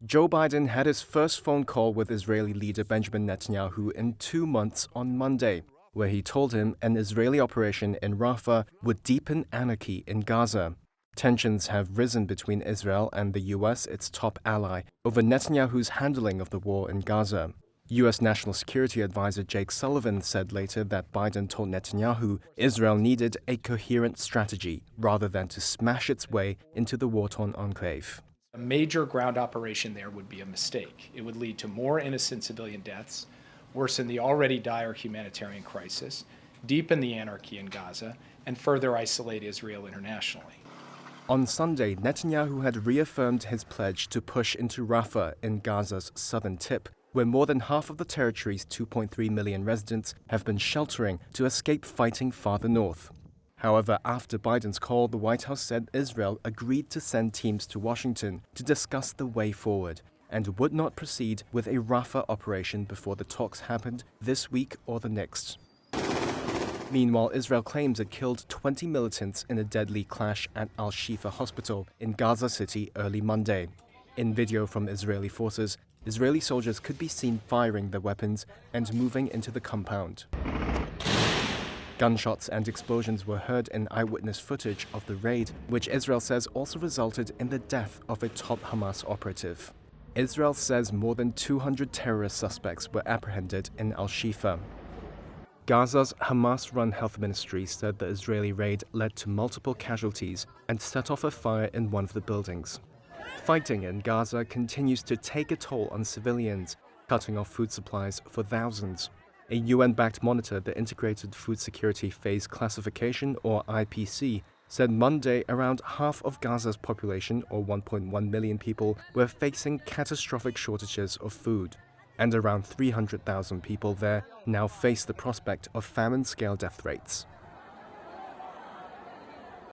Joe Biden had his first phone call with Israeli leader Benjamin Netanyahu in 2 months on Monday, where he told him an Israeli operation in Rafah would deepen anarchy in Gaza. Tensions have risen between Israel and the U.S., its top ally, over Netanyahu's handling of the war in Gaza. U.S. National Security Advisor Jake Sullivan said later that Biden told Netanyahu Israel needed a coherent strategy rather than to smash its way into the war-torn enclave. A major ground operation there would be a mistake. It would lead to more innocent civilian deaths, worsen the already dire humanitarian crisis, deepen the anarchy in Gaza, and further isolate Israel internationally. On Sunday, Netanyahu had reaffirmed his pledge to push into Rafah in Gaza's southern tip, where more than half of the territory's 2.3 million residents have been sheltering to escape fighting farther north. However, after Biden's call, the White House said Israel agreed to send teams to Washington to discuss the way forward and would not proceed with a Rafah operation before the talks happened this week or the next. Meanwhile, Israel claims it killed 20 militants in a deadly clash at Al-Shifa hospital in Gaza City early Monday. In video from Israeli forces, Israeli soldiers could be seen firing their weapons and moving into the compound. Gunshots and explosions were heard in eyewitness footage of the raid, which Israel says also resulted in the death of a top Hamas operative. Israel says more than 200 terrorist suspects were apprehended in Al-Shifa. Gaza's Hamas-run health ministry said the Israeli raid led to multiple casualties and set off a fire in one of the buildings. Fighting in Gaza continues to take a toll on civilians, cutting off food supplies for thousands. A UN-backed monitor, the Integrated Food Security Phase Classification, or IPC, said Monday around half of Gaza's population, or 1.1 million people, were facing catastrophic shortages of food, and around 300,000 people there now face the prospect of famine-scale death rates.